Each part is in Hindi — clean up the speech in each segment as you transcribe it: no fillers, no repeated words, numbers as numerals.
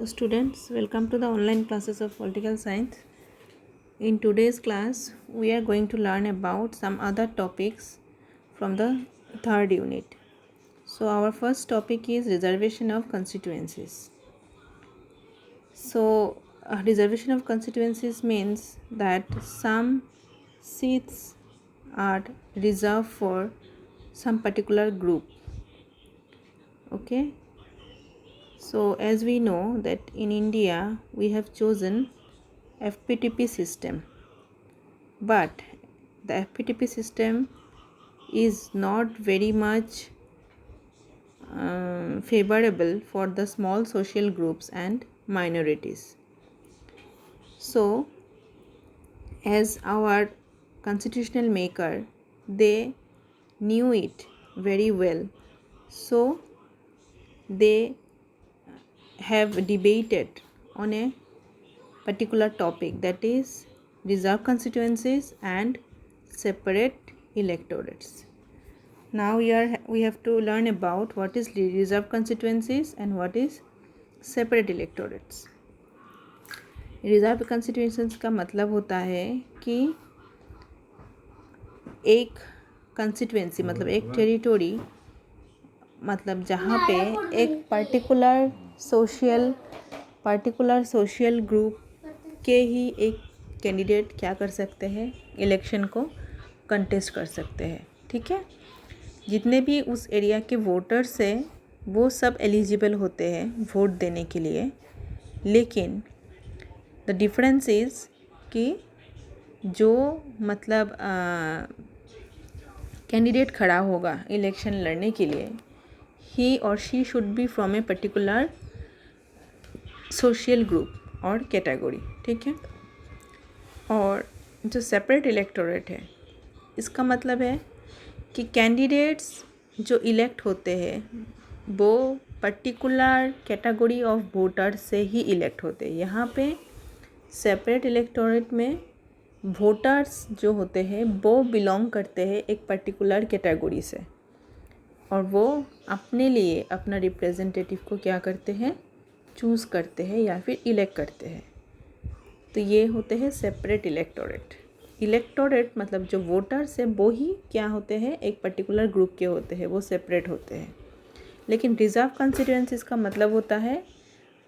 Students, welcome to the online classes of political science. In today's class, we are going to learn about some other topics from the third unit. So, our first topic is reservation of constituencies. So, reservation of constituencies means that some seats are reserved for some particular group. Okay. So as we know that in India we have chosen FPTP system, but the FPTP system is not very much favorable for the small social groups and minorities. So as our constitutional maker, they knew it very well, so they have debated on a particular topic, that is reserved constituencies and separate electorates. Now we have to learn about what is reserved constituencies and what is separate electorates. Reserve constituencies का मतलब होता है कि एक कंस्टिट्यूएंसी मतलब एक टेरिटोरी, मतलब जहाँ पे एक पर्टिकुलर सोशल ग्रुप के ही एक कैंडिडेट क्या कर सकते हैं, इलेक्शन को कंटेस्ट कर सकते हैं. ठीक है, जितने भी उस एरिया के वोटर्स हैं वो सब एलिजिबल होते हैं वोट देने के लिए. लेकिन द डिफरेंस इज़ कि जो मतलब कैंडिडेट खड़ा होगा इलेक्शन लड़ने के लिए, ही और she should be from a particular social group और कैटेगरी. ठीक है, और जो सेपरेट इलेक्टोरेट है इसका मतलब है कि कैंडिडेट्स जो इलेक्ट होते हैं वो पर्टिकुलर कैटेगरी ऑफ वोटर से ही इलेक्ट होते हैं. यहाँ पे सेपरेट इलेक्टोरेट में वोटर्स जो होते हैं वो बिलोंग करते हैं एक पर्टिकुलर कैटेगरी से, और वो अपने लिए अपना रिप्रेजेंटेटिव को क्या करते हैं, चूज़ करते हैं या फिर इलेक्ट करते हैं. तो ये होते हैं सेपरेट इलेक्टोरेट. इलेक्टोरेट मतलब जो वोटर्स है वो ही क्या होते हैं, एक पर्टिकुलर ग्रुप के होते हैं, वो सेपरेट होते हैं. लेकिन रिजर्व कंस्टिट्यूएंसीज का मतलब होता है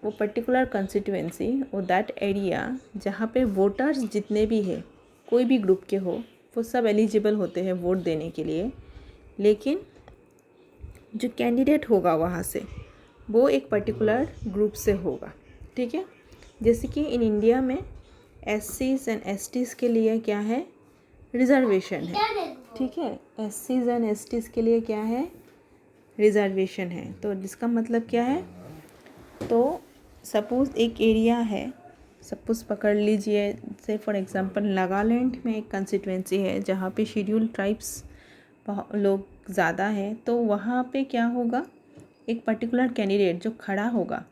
वो पर्टिकुलर कंस्टिट्यूएंसी और दैट एरिया जहाँ पे वोटर्स जितने भी हैं कोई भी ग्रुप के हो वो सब एलिजिबल होते हैं वोट देने के लिए. लेकिन जो कैंडिडेट होगा वहाँ से वो एक पर्टिकुलर ग्रुप से होगा. ठीक है, जैसे कि इन इंडिया में SCs एंड STs के लिए क्या है, रिजर्वेशन है. ठीक है, SCs एंड STs के लिए क्या है, रिजर्वेशन है. तो जिसका मतलब क्या है, तो सपोज़ एक एरिया है, सपोज़ पकड़ लीजिए से फॉर एग्जांपल नागालैंड में एक कंस्टिट्यूएंसी है जहाँ पे शेड्यूल ट्राइब्स लोग ज़्यादा हैं. तो वहाँ पे क्या होगा, एक पर्टिकुलर कैंडिडेट जो खड़ा होगा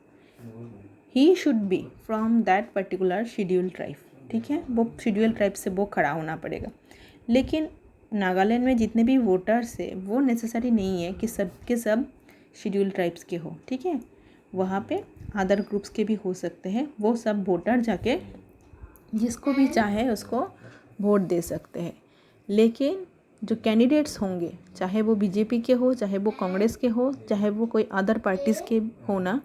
he should be from that particular schedule tribe. ठीक है, वो शेड्यूल ट्राइब से वो खड़ा होना पड़ेगा. लेकिन नागालैंड में जितने भी वोटर्स है वो नेसेसरी नहीं है कि सब के सब शेड्यूल ट्राइब्स के हो. ठीक है, वहाँ पे अदर ग्रुप्स के भी हो सकते हैं. वो सब वोटर जाके जिसको भी चाहे उसको वोट दे सकते हैं. लेकिन जो कैंडिडेट्स होंगे, चाहे वो बीजेपी के हो, चाहे वो कांग्रेस के हो, चाहे वो कोई अदर पार्टीज़ के होना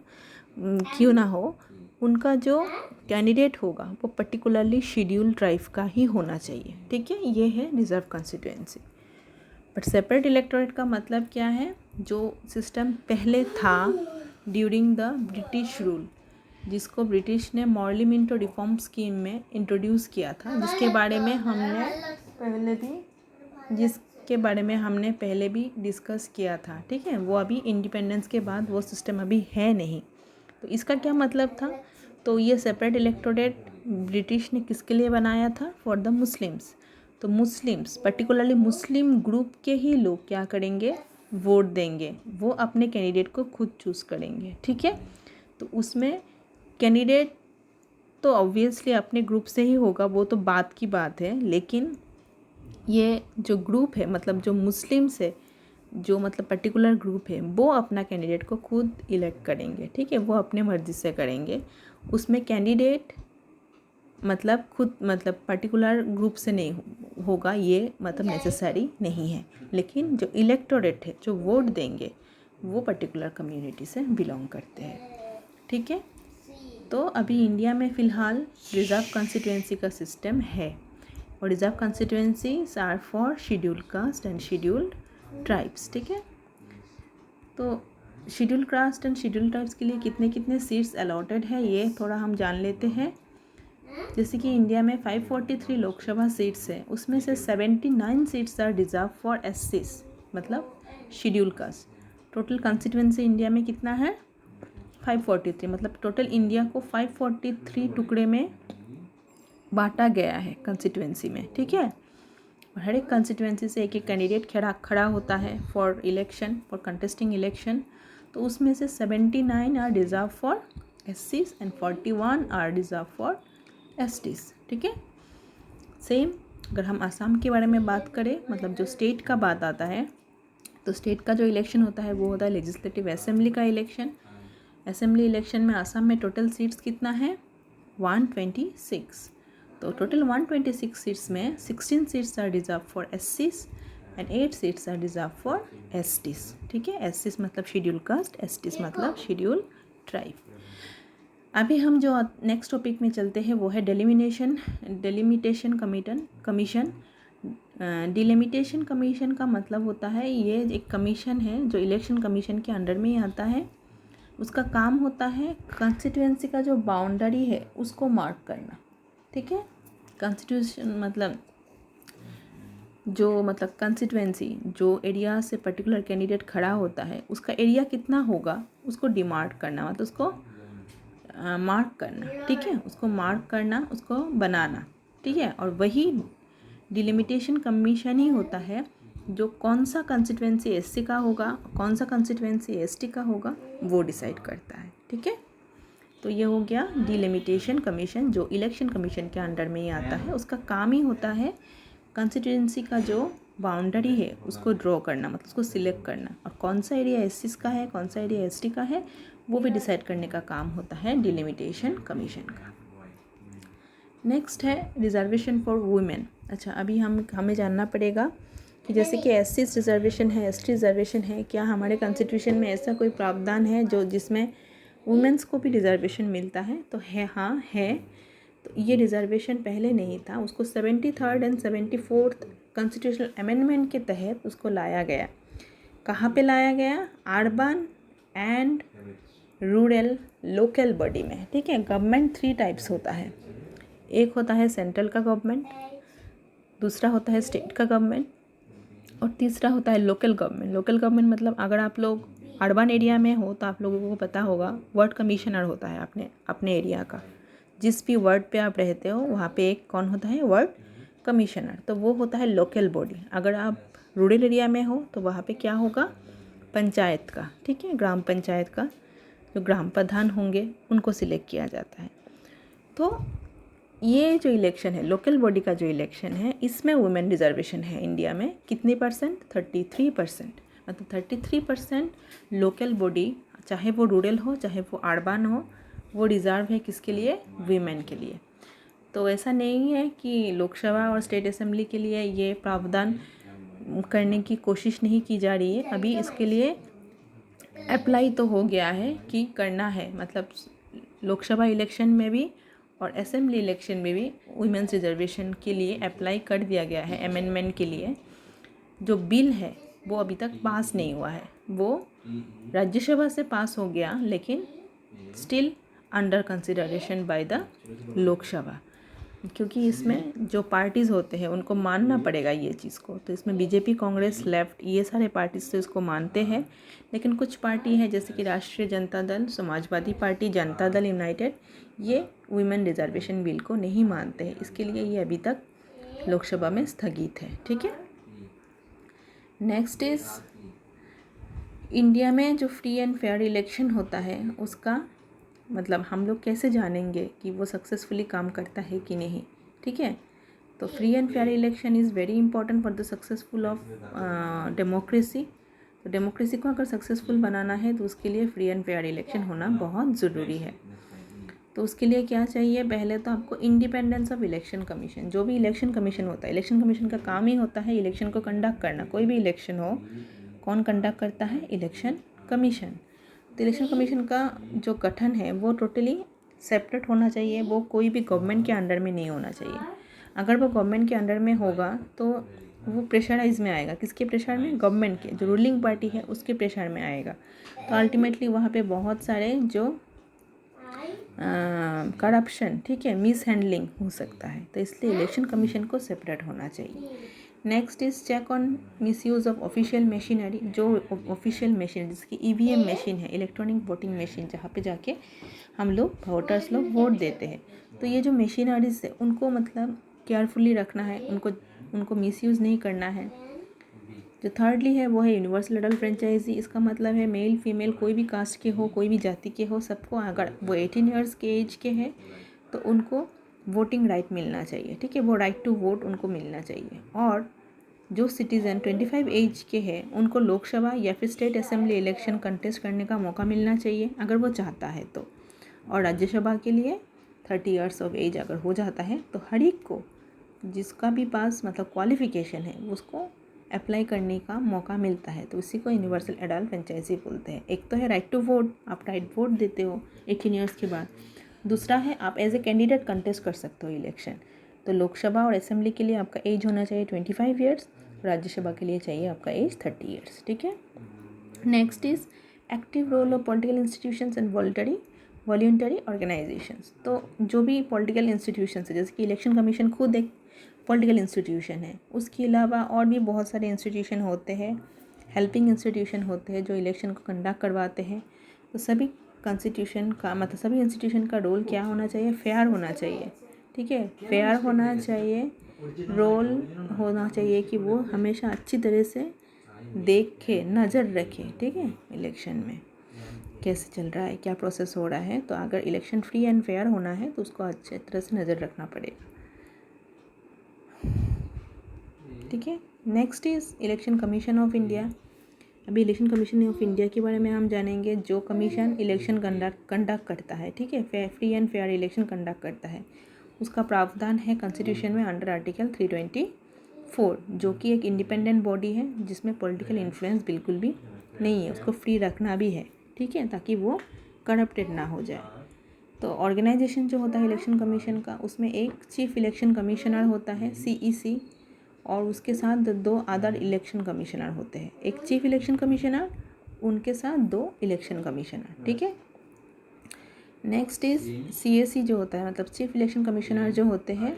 क्यों ना हो, उनका जो कैंडिडेट होगा वो पर्टिकुलरली शेड्यूल ट्राइब का ही होना चाहिए. ठीक है, ये है reserve constituency. But separate electorate का मतलब क्या है, जो सिस्टम पहले था ड्यूरिंग द ब्रिटिश रूल, जिसको ब्रिटिश ने मॉर्ली मिंटो रिफॉर्म स्कीम में इंट्रोड्यूस किया था, जिसके बारे में हमने पहले भी डिस्कस किया था. ठीक है, वो अभी इंडिपेंडेंस के बाद वो सिस्टम अभी है नहीं. तो इसका क्या मतलब था, तो ये सेपरेट इलेक्टोरेट ब्रिटिश ने किसके लिए बनाया था, फॉर द मुस्लिम्स. तो मुस्लिम्स पर्टिकुलरली मुस्लिम ग्रुप के ही लोग क्या करेंगे, वोट देंगे, वो अपने कैंडिडेट को खुद चूज़ करेंगे. ठीक है, तो उसमें कैंडिडेट तो ऑब्वियसली अपने ग्रुप से ही होगा, वो तो बात की बात है. लेकिन ये जो ग्रुप है मतलब जो मुस्लिम्स है जो मतलब पर्टिकुलर ग्रुप है वो अपना कैंडिडेट को खुद इलेक्ट करेंगे, ठीक है, वो अपने मर्जी से करेंगे। उसमें कैंडिडेट मतलब खुद मतलब पर्टिकुलर ग्रुप से नहीं होगा, ये मतलब नेसेसरी नहीं है। लेकिन जो इलेक्टोरेट है, जो वोट देंगे, वो पर्टिकुलर कम्युनिटी से बिलोंग करते हैं, ठीक है। तो अभी इंडिया में फ़िलहाल रिज़र्व कंस्टिट्यूएंसी का सिस्टम है, और reserve constituencies are for scheduled caste and scheduled tribes, ठीक है। तो scheduled caste and scheduled tribes के लिए कितने कितने सीट्स अलॉटेड है, ये थोड़ा हम जान लेते हैं। जैसे कि इंडिया में 543 लोकसभा सीट्स है, उसमें से 79 सीट्स आर रिजर्व फॉर एससीज, मतलब scheduled caste. Total constituency India में कितना है? 543, मतलब टोटल इंडिया को 543 टुकड़े में बांटा गया है कंस्टिट्यूएंसी में, ठीक है। और हर एक कंस्टिट्यूएंसी से एक एक कैंडिडेट खड़ा होता है for election, for contesting election. तो उसमें से 79 आर रिजर्व फॉर एससीज and 41 are reserve for STs, ठीक है। सेम अगर हम आसाम के बारे में बात करें, मतलब जो स्टेट का बात आता है, तो स्टेट का जो इलेक्शन होता है वो होता है लेजिस्लेटिव असेंबली का इलेक्शन। असेंबली इलेक्शन में आसाम में टोटल सीट्स कितना है? 126। तो टोटल 126 सीट्स में 16 सीट्स आर रिजर्व फॉर एससीज and 8 seats are reserve for STs, ठीक है। एससीज मतलब शेड्यूल कास्ट, एसटीज मतलब शेड्यूल ट्राइब। अभी हम जो नेक्स्ट टॉपिक में चलते हैं वो है डिलिमिटेशन कमीशन। डिलिमिटेशन कमीशन का मतलब होता है, ये एक कमीशन है जो इलेक्शन कमीशन के अंडर में ही आता है। उसका काम होता है कॉन्स्टिट्यूएंसी का जो बाउंड्री है उसको मार्क करना, ठीक है। कॉन्स्टिट्यूशन मतलब जो मतलब कंस्टिट्यूएंसी जो एरिया से पर्टिकुलर कैंडिडेट खड़ा होता है उसका एरिया कितना होगा उसको डिमार्क करना, मतलब उसको मार्क करना, ठीक है, उसको मार्क करना, उसको बनाना, ठीक है। और वही डिलिमिटेशन कमीशन ही होता है जो कौन सा कंस्टिट्यूएंसी एससी का होगा, कौन सा कंस्टिट्यूएंसी एसटी का होगा, वो डिसाइड करता है, ठीक है। तो ये हो गया डिलिमिटेशन कमीशन, जो इलेक्शन कमीशन के अंडर में ही आता है। उसका काम ही होता है कंस्टिट्यूएंसी का जो बाउंड्री है उसको ड्रॉ करना, मतलब उसको सिलेक्ट करना, और कौन सा एरिया एससी का है, कौन सा एरिया एसटी का है, वो भी डिसाइड करने का काम होता है डिलिमिटेशन कमीशन का। नेक्स्ट है रिजर्वेशन फॉर वुमेन। अच्छा, अभी हमें जानना पड़ेगा कि जैसे कि एससी रिजर्वेशन है, एसटी रिजर्वेशन है, क्या हमारे कॉन्स्टिट्यूशन में ऐसा कोई प्रावधान है जो जिसमें वुमेन्स को भी रिजर्वेशन मिलता है? तो है, हाँ है। तो ये रिजर्वेशन पहले नहीं था, उसको 73rd and 74th constitutional amendment के तहत उसको लाया गया। कहाँ पे लाया गया? Urban and rural local body में, ठीक है। गवर्नमेंट 3 टाइप्स होता है, एक होता है सेंट्रल का गवर्नमेंट, दूसरा होता है स्टेट का गवर्नमेंट, और तीसरा होता है लोकल गवर्नमेंट। लोकल गवर्नमेंट मतलब अगर आप लोग अर्बन एरिया में हो तो आप लोगों को पता होगा वार्ड कमिश्नर होता है अपने एरिया का। जिस भी वार्ड पे आप रहते हो वहाँ पे एक कौन होता है? Ward commissioner. तो वो होता है लोकल बॉडी। अगर आप रूरल एरिया में हो तो वहाँ पे क्या होगा? पंचायत का, ठीक है, ग्राम पंचायत का जो ग्राम प्रधान होंगे उनको सिलेक्ट किया जाता है। तो ये जो इलेक्शन है, लोकल बॉडी का जो इलेक्शन है, इसमें वुमेन रिजर्वेशन है इंडिया में। कितनी परसेंट? 33%। मतलब 33% लोकल बॉडी, चाहे वो रूरल हो चाहे वो अर्बन हो, वो रिजर्व है किसके लिए? वीमेन के लिए। तो ऐसा नहीं है कि लोकसभा और स्टेट असेंबली के लिए ये प्रावधान करने की कोशिश नहीं की जा रही है। अभी इसके लिए अप्लाई तो हो गया है कि करना है, मतलब लोकसभा इलेक्शन में भी और असेंबली इलेक्शन में भी वुमेन्स रिजर्वेशन के लिए अप्लाई कर दिया गया है अमेंडमेंट के लिए। जो बिल है वो अभी तक पास नहीं हुआ है, वो राज्यसभा से पास हो गया लेकिन still under consideration by the Lok Sabha, क्योंकि इसमें जो पार्टीज़ होते हैं उनको मानना पड़ेगा ये चीज़ को। तो इसमें बीजेपी, कांग्रेस, लेफ्ट, ये सारे पार्टीज तो इसको मानते हैं, लेकिन कुछ पार्टी है जैसे कि राष्ट्रीय जनता दल, समाजवादी पार्टी, जनता दल यूनाइटेड, ये वुमेन रिजर्वेशन बिल को नहीं मानते हैं। इसके लिए ये अभी तक लोकसभा में स्थगित है, ठीक है। नेक्स्ट इज इंडिया में जो फ्री एंड फेयर इलेक्शन होता है उसका मतलब हम लोग कैसे जानेंगे कि वो सक्सेसफुली काम करता है कि नहीं, ठीक है। तो free and fair election is very important for the successful of democracy. तो डेमोक्रेसी को अगर सक्सेसफुल बनाना है तो उसके लिए फ्री एंड फेयर इलेक्शन होना बहुत ज़रूरी है। तो उसके लिए क्या चाहिए, पहले तो आपको इंडिपेंडेंस ऑफ इलेक्शन कमीशन। जो भी इलेक्शन कमीशन होता है, इलेक्शन कमीशन का काम ही होता है इलेक्शन को कंडक्ट करना। कोई भी इलेक्शन हो, कौन कंडक्ट करता है, इलेक्शन कमीशन। तो इलेक्शन कमीशन का जो गठन है वो टोटली सेपरेट होना चाहिए, वो कोई भी गवर्नमेंट के अंडर में नहीं होना चाहिए। अगर वो गवर्नमेंट के अंडर में होगा तो वो प्रेशराइज में आएगा। किसके प्रेशर में, गवर्नमेंट के, जो रूलिंग पार्टी है उसके प्रेशर में आएगा। तो अल्टीमेटली वहाँ पे बहुत सारे जो करप्शन, ठीक है, मिस हैंडलिंग हो सकता है। तो इसलिए इलेक्शन कमीशन को सेपरेट होना चाहिए। Next is check on misuse of official machinery. जो ऑफिशियल मशीन जिसकी ईवीएम मशीन है, इलेक्ट्रॉनिक वोटिंग मशीन, जहाँ पे जाके हम लोग वोटर्स लोग वोट देते हैं, तो ये जो मशीनरीज है उनको मतलब केयरफुली रखना है, उनको मिसयूज़ नहीं करना है। जो थर्डली है वो है यूनिवर्सल एडल्ट फ्रेंचाइजी। इसका मतलब है मेल फीमेल कोई भी कास्ट के हो, कोई भी जाति के हो, सबको अगर वो 18 ईयर्स के एज के हैं तो उनको वोटिंग राइट मिलना चाहिए, ठीक है, वो राइट टू वोट उनको मिलना चाहिए। और जो सिटीज़न 25 एज के हैं उनको लोकसभा या फिर स्टेट असेंबली इलेक्शन कंटेस्ट करने का मौका मिलना चाहिए अगर वो चाहता है तो। और राज्यसभा के लिए 30 ईयर्स ऑफ एज अगर हो जाता है तो हर एक को, जिसका भी पास मतलब क्वालिफिकेशन है, उसको अप्लाई करने का मौका मिलता है। तो इसी को यूनिवर्सल एडल्ट फ्रेंचाइजी बोलते हैं। एक तो है राइट टू वोट, आप राइट वोट देते हो 18 ईयर्स के बाद। दूसरा है आप एज ए कैंडिडेट कंटेस्ट कर सकते हो इलेक्शन। तो लोकसभा और असेंबली के लिए आपका एज होना चाहिए 25 ईयर्स, राज्यसभा के लिए चाहिए आपका एज 30 ईयर्स, ठीक है। Next is active role of political institutions and voluntary organisations. तो जो भी पॉलिटिकल इंस्टीट्यूशंस है, जैसे कि इलेक्शन कमीशन खुद एक पॉलिटिकल इंस्टीट्यूशन है, उसके अलावा और भी बहुत सारे इंस्टीट्यूशन होते हैं, हेल्पिंग इंस्टीट्यूशन होते हैं जो इलेक्शन को कंडक्ट करवाते हैं। तो सभी कॉन्स्टिट्यूशन का मतलब सभी इंस्टीट्यूशन का रोल क्या होना चाहिए, फेयर होना चाहिए, ठीक है, फेयर होना चाहिए। रोल होना चाहिए कि वो हमेशा अच्छी तरह से देखे, नज़र रखे, ठीक है, इलेक्शन में कैसे चल रहा है, क्या प्रोसेस हो रहा है। तो अगर इलेक्शन फ्री एंड फेयर होना है तो उसको अच्छे तरह से नज़र रखना पड़ेगा, ठीक है। Next is election commission of India. अभी इलेक्शन कमीशन ऑफ इंडिया के बारे में हम जानेंगे। जो कमीशन इलेक्शन कंडक्ट करता है, ठीक है, free and fair election conduct करता है, उसका प्रावधान है कॉन्स्टिट्यूशन में अंडर आर्टिकल 324, जो कि एक इंडिपेंडेंट बॉडी है जिसमें पॉलिटिकल इन्फ्लुएंस बिल्कुल भी नहीं है, उसको फ्री रखना भी है, ठीक है, ताकि वो करप्टेड ना हो जाए। तो ऑर्गेनाइजेशन जो होता है इलेक्शन कमीशन का, उसमें एक चीफ इलेक्शन कमिश्नर होता है CEC, और उसके साथ 2 अदर इलेक्शन कमिश्नर होते हैं। एक चीफ इलेक्शन कमिश्नर, उनके साथ 2 इलेक्शन कमिश्नर, ठीक है। नेक्स्ट इज़ CAC जो होता है, मतलब चीफ इलेक्शन कमिश्नर जो होते हैं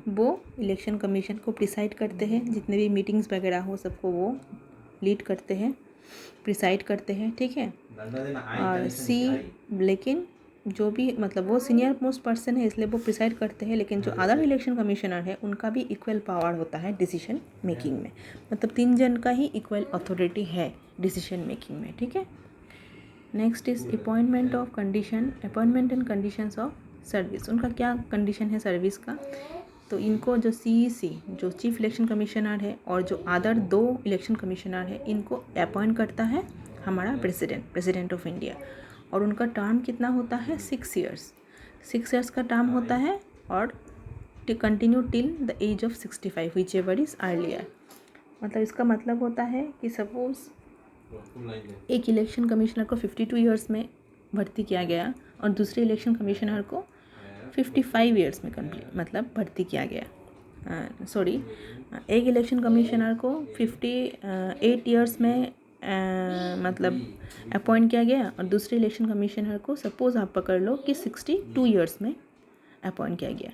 वो इलेक्शन कमीशन को प्रिसाइड करते हैं, जितने भी मीटिंग्स वगैरह हो सबको वो लीड करते हैं, प्रिसाइड करते हैं, ठीक है। और लेकिन जो भी मतलब वो सीनियर मोस्ट पर्सन है इसलिए वो प्रिसाइड करते हैं, लेकिन जो अदर इलेक्शन कमिश्नर है उनका भी इक्वल पावर होता है डिसीजन मेकिंग में, मतलब 3 जन का ही इक्वल अथॉरिटी है डिसीजन मेकिंग में, ठीक है। Next is appointment and conditions of service. उनका क्या कंडीशन है सर्विस का, तो इनको जो CEC जो चीफ इलेक्शन कमिश्नर है और जो अदर 2 इलेक्शन कमिश्नर है इनको अपॉइंट करता है हमारा प्रेसिडेंट ऑफ इंडिया, और उनका टर्म कितना होता है 6 ईयर्स का टर्म होता है, और continue till the age of 65 whichever is earlier. मतलब इसका मतलब होता है कि सपोज़ एक इलेक्शन कमिश्नर को 52 ईयर्स में भर्ती किया गया और दूसरे इलेक्शन कमिश्नर को 55 ईयर्स में मतलब भर्ती किया गया। एक इलेक्शन कमिश्नर को 58 ईयर्स में मतलब अपॉइंट किया गया और दूसरे इलेक्शन कमिश्नर को सपोज़ आप पकड़ लो कि 62 ईयर्स में अपॉइंट किया गया।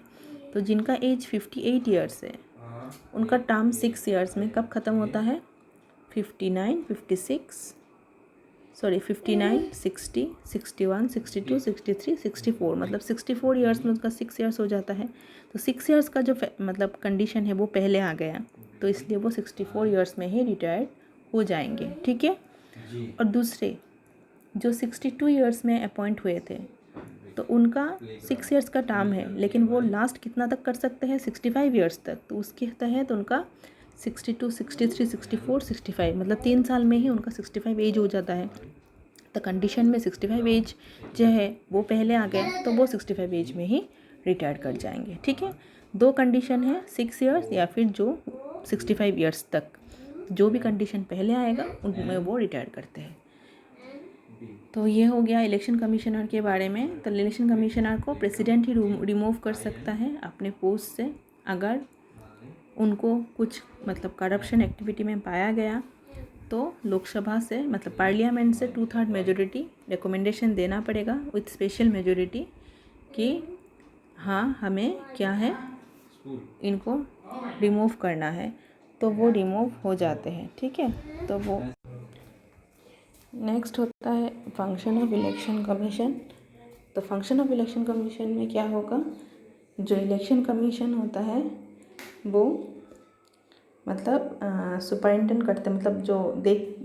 तो जिनका एज 58 ईयर्स है उनका टर्म 6 ईयर्स में कब ख़त्म होता है, 59, 60, 61, 62, 63, 64, मतलब 64 ईयर्स में उसका 6 ईयर्स हो जाता है। तो 6 ईयर्स का जो मतलब कंडीशन है वो पहले आ गया, तो इसलिए वो 64 ईयर्स में ही रिटायर्ड हो जाएंगे, ठीक है। और दूसरे जो 62 ईयर्स में अपॉइंट हुए थे तो उनका 6 ईयर्स का टर्म है, लेकिन वो लास्ट कितना तक कर सकते हैं, 65 ईयर्स तक। तो उसके तहत उनका 62, 63, 64, 65, मतलब 3 साल में ही उनका 65 एज हो जाता है। तो कंडीशन में 65 एज जो है वो पहले आ गए तो वो 65 एज में ही रिटायर कर जाएंगे। ठीक है, 2 कंडीशन है, 6 ईयर्स या फिर जो 65 ईयर्स तक, जो भी कंडीशन पहले आएगा उनमें वो रिटायर करते हैं। तो ये हो गया इलेक्शन कमिश्नर के बारे में। तो इलेक्शन कमिश्नर को प्रेसिडेंट ही रिमूव कर सकता है अपने पोस्ट से, अगर उनको कुछ मतलब करप्शन एक्टिविटी में पाया गया तो लोकसभा से मतलब पार्लियामेंट से 2/3 मेजोरिटी रिकमेंडेशन देना पड़ेगा विथ स्पेशल मेजोरिटी कि हाँ हमें क्या है, इनको रिमूव करना है, तो वो रिमूव हो जाते हैं। ठीक है, तो वो नेक्स्ट होता है फंक्शन ऑफ इलेक्शन कमीशन। तो फंक्शन ऑफ इलेक्शन कमीशन में क्या होगा, जो इलेक्शन कमीशन होता है वो मतलब सुपरिटेंड करते हैं, मतलब जो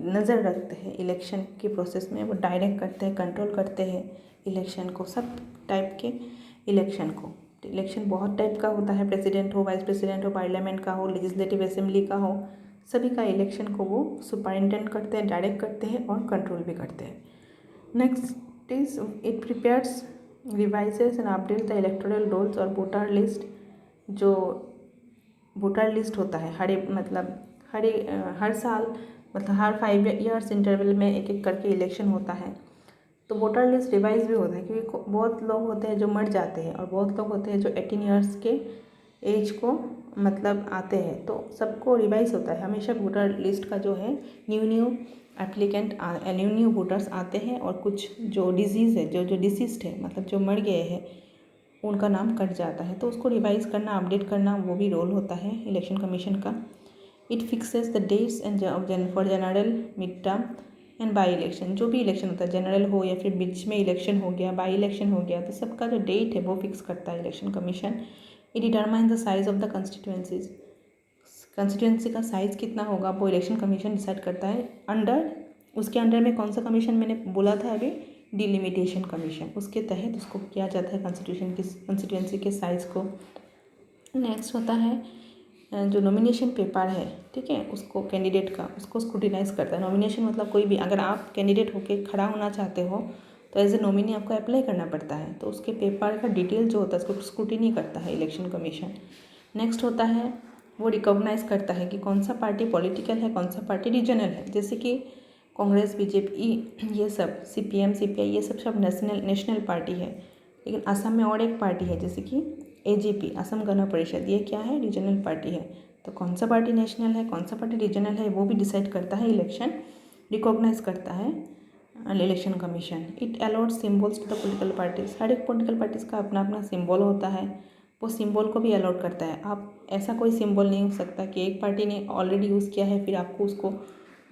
नज़र रखते हैं इलेक्शन के प्रोसेस में, वो डायरेक्ट करते हैं, कंट्रोल करते हैं इलेक्शन को, सब टाइप के इलेक्शन को। इलेक्शन बहुत टाइप का होता है, प्रेसिडेंट हो, वाइस प्रेसिडेंट हो, पार्लियामेंट का हो, लेजिस्लेटिव असेंबली का हो, सभी का इलेक्शन को वो सुपरिटेंड करते हैं, डायरेक्ट करते हैं और कंट्रोल भी करते हैं। Next is it prepares, revises and update the electoral rolls और वोटर लिस्ट। जो वोटर लिस्ट होता है हर साल मतलब हर 5 ईयर्स इंटरवल में एक एक करके इलेक्शन होता है, तो वोटर लिस्ट रिवाइज भी होता है, क्योंकि बहुत लोग होते हैं जो मर जाते हैं और बहुत लोग होते हैं जो 18 ईयर्स के एज को मतलब आते हैं, तो सबको रिवाइज होता है हमेशा। वोटर लिस्ट का जो है न्यू एप्लीकेंट न्यू वोटर्स आते हैं, और कुछ जो डिजीज़ है, जो डिसीज्ड है मतलब जो मर गए हैं, उनका नाम कट जाता है, तो उसको रिवाइज करना, अपडेट करना, वो भी रोल होता है इलेक्शन कमीशन का। It fixes the dates and for general, mid term and by election. जो भी इलेक्शन होता है, जनरल हो या फिर बीच में इलेक्शन हो गया, बाई इलेक्शन हो गया, तो सबका जो डेट है वो फिक्स करता है election commission. It determine the size of the constituencies. Constituency का साइज़ कितना होगा वो इलेक्शन कमीशन डिसाइड करता है। उसके अंडर में कौन सा कमीशन मैंने बोला था अभी, डिलिमिटेशन कमीशन, उसके तहत उसको किया जाता है कंस्टिट्यूएंसी के साइज़ को। नेक्स्ट होता है जो नॉमिनेशन पेपर है, ठीक है, उसको कैंडिडेट का उसको स्क्रूटिनाइज करता है। नॉमिनेशन मतलब कोई भी, अगर आप कैंडिडेट होकर खड़ा होना चाहते हो तो एज ए नॉमिनी आपको अप्लाई करना पड़ता है, तो उसके पेपर का डिटेल जो होता है उसको स्क्रूटिनी करता है इलेक्शन कमीशन। नेक्स्ट होता है वो रिकॉग्नाइज़ करता है कि कौन सा पार्टी पॉलिटिकल है, कौन सा पार्टी रीजनल है। जैसे कि कांग्रेस, बीजेपी, ये सब सीपीएम, सीपीआई, ये सब नेशनल पार्टी है, लेकिन असम में और एक पार्टी है जैसे कि एजीपी, असम गण परिषद, ये क्या है, रीजनल पार्टी है। तो कौन सा पार्टी नेशनल है, कौन सा पार्टी रीजनल है, वो भी डिसाइड करता है इलेक्शन, रिकॉग्नाइज करता है election commission. It allot symbols to the political parties. हर एक पॉलिटिकल पार्टीज़ का अपना अपना सिम्बल होता है, वो सिंबल को भी अलॉट करता है। आप ऐसा कोई सिंबल नहीं हो सकता कि एक पार्टी ने ऑलरेडी यूज़ किया है फिर आपको उसको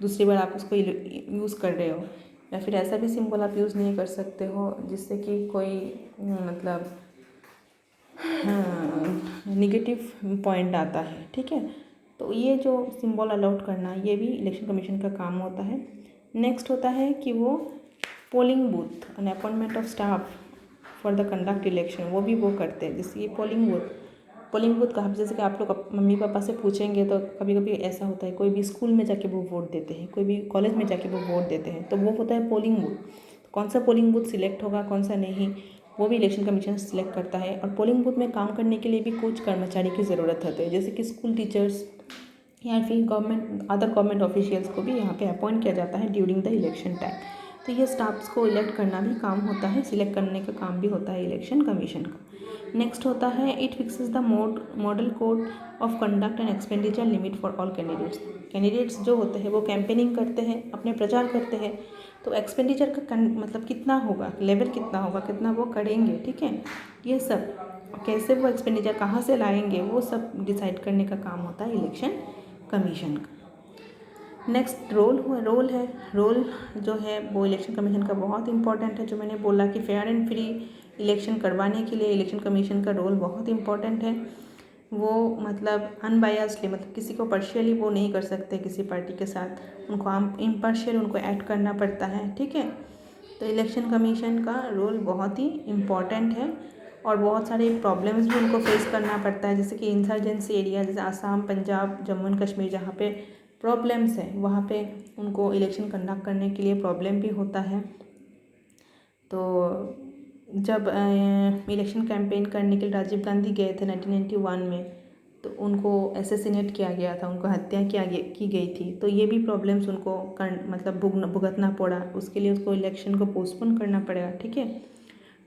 दूसरी बार आप उसको यूज़ कर रहे हो, या फिर ऐसा भी सिंबल आप यूज़ नहीं कर सकते हो जिससे कि कोई मतलब निगेटिव पॉइंट आता है। ठीक है, तो ये जो सिंबल अलॉट करना, ये भी इलेक्शन कमीशन का काम होता है। नेक्स्ट होता है कि वो polling booth and appointment of staff for the conduct election, वो भी वो करते हैं। जैसे ये पोलिंग बूथ का जैसे कि आप लोग मम्मी पापा से पूछेंगे तो कभी कभी ऐसा होता है, कोई भी स्कूल में जाके वो वोट देते हैं, कोई भी कॉलेज में जाके वो वोट देते हैं, तो वो होता है पोलिंग बूथ। कौन सा पोलिंग बूथ सिलेक्ट होगा, कौन सा नहीं, वो भी इलेक्शन कमीशन सिलेक्ट करता है। और पोलिंग बूथ में काम करने के लिए भी कुछ कर्मचारी की ज़रूरत होती है, जैसे कि स्कूल टीचर्स या फिर अदर गवर्नमेंट ऑफिशियल्स को भी यहाँ पे अपॉइंट किया जाता है ड्यूरिंग द इलेक्शन टाइम। तो ये स्टाफ्स को इलेक्ट करना भी काम होता है, सिलेक्ट करने का काम भी होता है इलेक्शन कमीशन का। नेक्स्ट होता है it fixes the model code of conduct and expenditure limit for all candidates जो होते हैं वो कैंपेनिंग करते हैं, अपने प्रचार करते हैं, तो एक्सपेंडिचर का मतलब कितना होगा, लेवल कितना होगा, कितना वो करेंगे, ठीक है, ये सब कैसे वो एक्सपेंडिचर कहाँ से लाएंगे, वो सब डिसाइड करने का काम होता है इलेक्शन कमीशन का। नेक्स्ट रोल जो है वो इलेक्शन कमीशन का बहुत इंपॉर्टेंट है। जो मैंने बोला कि फेयर एंड फ्री इलेक्शन करवाने के लिए इलेक्शन कमीशन का रोल बहुत इंपॉर्टेंट है। वो मतलब अनबायस्डली, मतलब किसी को पार्शियली वो नहीं कर सकते किसी पार्टी के साथ, उनको इम्पार्शियल उनको एक्ट करना पड़ता है। ठीक है, तो इलेक्शन कमीशन का रोल बहुत ही इम्पॉर्टेंट है और बहुत सारे प्रॉब्लम्स भी उनको फेस करना पड़ता है, जैसे कि इंसर्जेंसी एरिया जैसे आसाम, पंजाब, जम्मू एंड कश्मीर जहाँ पे प्रॉब्लम्स हैं वहाँ पे उनको इलेक्शन कंडक्ट करने के लिए प्रॉब्लम भी होता है। तो जब इलेक्शन कैंपेन करने के लिए राजीव गांधी गए थे 1991 में, तो उनको असैसिनेट किया गया था, उनको हत्या की गई थी। तो ये भी प्रॉब्लम्स उनको मतलब भुगतना पड़ा, उसके लिए उसको इलेक्शन को पोस्टपोन करना पड़ेगा। ठीक है,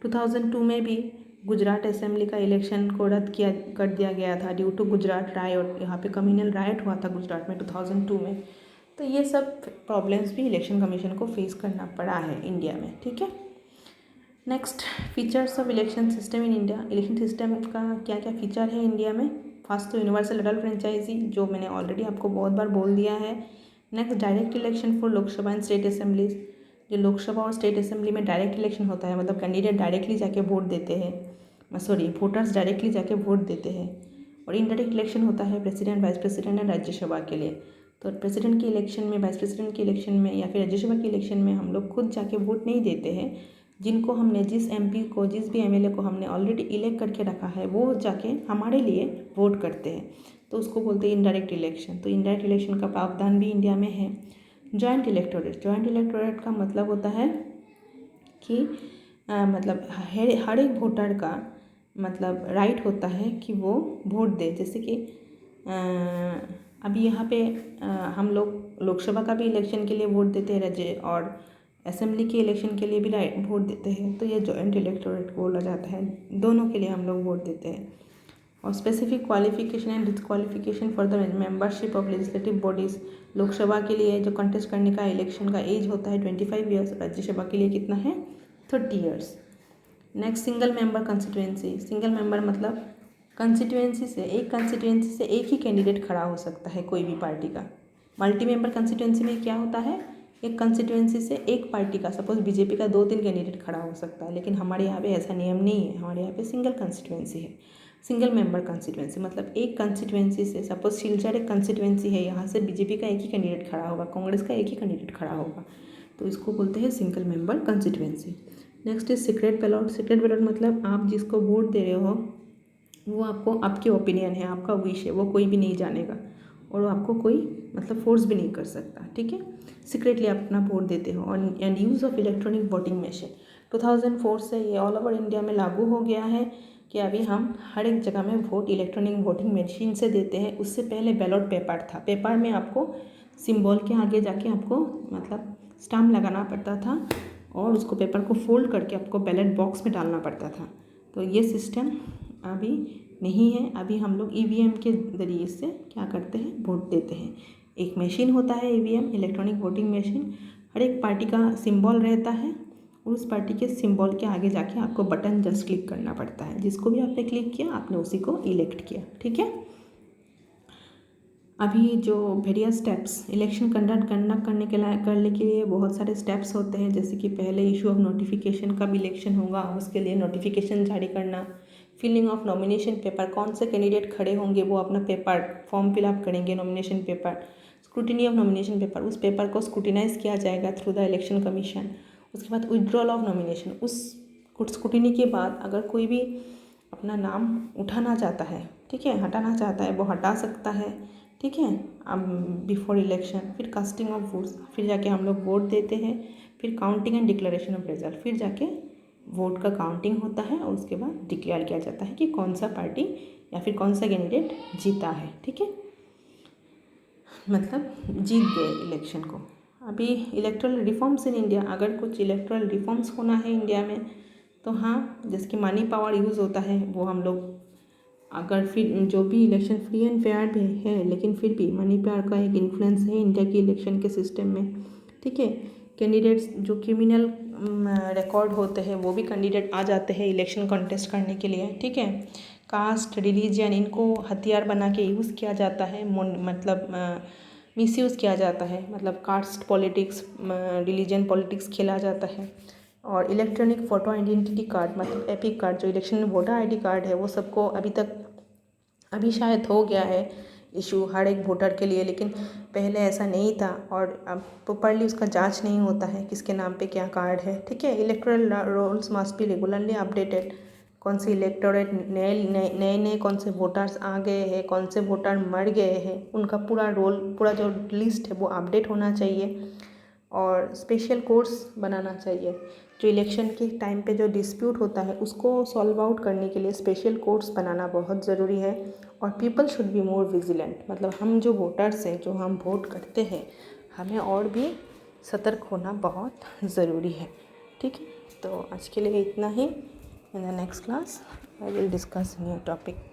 2002 में भी गुजरात असेंबली का इलेक्शन को रद्द कर दिया गया था ड्यू टू गुजरात रायट। यहाँ पे कम्युनल रायट हुआ था गुजरात में 2002 में। तो ये सब प्रॉब्लम्स भी इलेक्शन कमीशन को फेस करना पड़ा है इंडिया में। ठीक है, next, features of election system in India. Election system का क्या क्या फीचर है इंडिया में? फर्स्ट तो यूनिवर्सल अडल्ट फ्रेंचाइजी, जो मैंने ऑलरेडी आपको बहुत बार बोल दिया है। Next, direct election for Lok Sabha and state assemblies. जो लोकसभा और स्टेट असेंबली में डायरेक्ट इलेक्शन होता है, मतलब कैंडिडेट डायरेक्टली जाके वोट देते हैं, वोटर्स डायरेक्टली जाके वोट देते हैं। और इनडायरेक्ट इलेक्शन होता है president, vice president and Rajya Sabha के लिए। तो प्रेसिडेंट के इलेक्शन में, वाइस प्रेसिडेंट के इलेक्शन में या फिर राज्यसभा के इलेक्शन में हम लोग खुद जाके वोट नहीं देते हैं। जिनको हमने, जिस एमपी को, जिस भी एमएलए को हमने ऑलरेडी इलेक्ट करके रखा है, वो जाके हमारे लिए वोट करते हैं, तो उसको बोलते हैं इनडायरेक्ट इलेक्शन। तो इनडायरेक्ट इलेक्शन का प्रावधान भी इंडिया में है। जॉइंट इलेक्टोरेट, जॉइंट इलेक्टोरेट का मतलब होता है कि मतलब हर एक वोटर का मतलब राइट होता है कि वो वोट दे। जैसे कि अभी यहाँ पे हम लोग लोकसभा का भी इलेक्शन के लिए वोट देते हैं राज्य, और असेंबली के इलेक्शन के लिए भी वोट देते हैं। तो ये जॉइंट इलेक्टोरेट बोला जाता है, दोनों के लिए हम लोग वोट देते हैं। और specific qualification and disqualification for the membership of legislative bodies. Lok Sabha के लिए जो कंटेस्ट करने का इलेक्शन का एज होता है 25 ईयर्स, राज्यसभा के लिए कितना है 30 years. Next, single member constituency. Single member मतलब कंस्टिट्यूएंसी से, एक कंस्टिट्यूएंसी से एक ही कैंडिडेट खड़ा हो सकता है कोई भी पार्टी का। मल्टी मेंबर कंस्टिट्यूएंसी में क्या होता है, एक कंस्टिट्यूएंसी से एक पार्टी का, सपोज बीजेपी का 2-3 कैंडिडेट खड़ा हो सकता है, लेकिन हमारे यहाँ पे ऐसा नियम नहीं है। हमारे यहाँ पे सिंगल कंस्टिट्यूएंसी है। सिंगल मेंबर कंस्टिट्यूएंसी मतलब एक कंस्टिट्यूएंसी से, सपोज सिलचर एक कंस्टिट्यूएंसी है, यहाँ से बीजेपी का एक ही कैंडिडेट खड़ा होगा, कांग्रेस का एक ही कैंडिडेट खड़ा होगा, तो इसको बोलते हैं single member constituency. Next is secret ballot. Secret ballot मतलब आप जिसको वोट दे रहे हो वो आपको, आपकी ओपिनियन है, आपका विश है, वो कोई भी नहीं जानेगा और आपको कोई मतलब फोर्स भी नहीं कर सकता। ठीक है, सीक्रेटली आप अपना वोट देते हो। और and use of electronic voting machine 2004 से ये ऑल ओवर इंडिया में लागू हो गया है कि अभी हम हर एक जगह में वोट इलेक्ट्रॉनिक वोटिंग मशीन से देते हैं। उससे पहले बैलॉट पेपर था, पेपर में आपको सिंबल के आगे जाके आपको मतलब स्टाम्प लगाना पड़ता था और उसको पेपर को फोल्ड करके आपको बैलेट बॉक्स में डालना पड़ता था। तो ये सिस्टम अभी नहीं है। अभी हम लोग ईवीएम के ज़रिए से क्या करते हैं, वोट देते हैं। एक मशीन होता है ईवीएम, इलेक्ट्रॉनिक वोटिंग मशीन, हर एक पार्टी का सिंबल रहता है और उस पार्टी के सिंबल के आगे जाके आपको बटन जस्ट क्लिक करना पड़ता है। जिसको भी आपने क्लिक किया आपने उसी को इलेक्ट किया। ठीक है, अभी जो वेरियस स्टेप्स इलेक्शन कंडक्ट करने के लिए बहुत सारे स्टेप्स होते हैं। जैसे कि पहले इशू ऑफ नोटिफिकेशन, कब इलेक्शन होगा उसके लिए नोटिफिकेशन जारी करना, फिलिंग ऑफ नॉमिनेशन पेपर, कौन से कैंडिडेट खड़े होंगे वो अपना पेपर फॉर्म फिलअप करेंगे nomination paper, scrutiny of nomination paper, उस पेपर को स्क्रूटिनाइज किया जाएगा थ्रू द इलेक्शन कमीशन। उसके बाद विड्रॉल ऑफ नॉमिनेशन, उस स्क्रूटिनी के बाद अगर कोई भी अपना नाम उठाना चाहता है, ठीक है, हटाना चाहता है, वो हटा सकता है। ठीक है, अब बिफोर इलेक्शन, फिर कास्टिंग ऑफ वोट्स, फिर जाके हम लोग वोट देते हैं, फिर counting and declaration of result, फिर जाके वोट का काउंटिंग होता है और उसके बाद डिक्लेयर किया जाता है कि कौन सा पार्टी या फिर कौन सा कैंडिडेट जीता है। ठीक है, मतलब जीत गए इलेक्शन को। अभी इलेक्ट्रल रिफॉर्म्स इन इंडिया, अगर कुछ इलेक्ट्रल रिफॉर्म्स होना है इंडिया में तो हाँ, जैसे कि मनी पावर यूज़ होता है वो हम लोग, अगर फिर जो भी इलेक्शन फ्री एंड फेयर है लेकिन फिर भी मनी पावर का एक इन्फ्लुएंस है इंडिया के इलेक्शन के सिस्टम में। ठीक है, कैंडिडेट्स जो क्रिमिनल रिकॉर्ड होते हैं वो भी कैंडिडेट आ जाते हैं इलेक्शन कॉन्टेस्ट करने के लिए। ठीक है, कास्ट, रिलीजन, इनको हथियार बना के यूज़ किया जाता है, मतलब मिसयूज़ किया जाता है, मतलब कास्ट पॉलिटिक्स, रिलीजन पॉलिटिक्स खेला जाता है। और इलेक्ट्रॉनिक फ़ोटो आइडेंटिटी कार्ड मतलब एपिक कार्ड, जो इलेक्शन में वोटर आईडी कार्ड है, वो सबको अभी शायद हो गया है इशू हर एक वोटर के लिए, लेकिन पहले ऐसा नहीं था और अब प्रॉपर्ली उसका जांच नहीं होता है किसके नाम पे क्या कार्ड है। ठीक है, electoral rolls must be regularly updated, कौन से इलेक्टोरेट नए कौन से वोटर्स आ गए हैं, कौन से वोटर मर गए हैं, उनका पूरा रोल, पूरा जो लिस्ट है वो अपडेट होना चाहिए। और स्पेशल कोर्ट्स बनाना चाहिए। जो इलेक्शन के टाइम पे जो डिस्प्यूट होता है उसको सॉल्व आउट करने के लिए स्पेशल कोर्ट्स बनाना बहुत ज़रूरी है। और people should be more vigilant, मतलब हम जो वोटर्स हैं, जो हम वोट करते हैं, हमें और भी सतर्क होना बहुत ज़रूरी है। ठीक है, तो आज के लिए इतना ही। In the next class I will discuss new topic.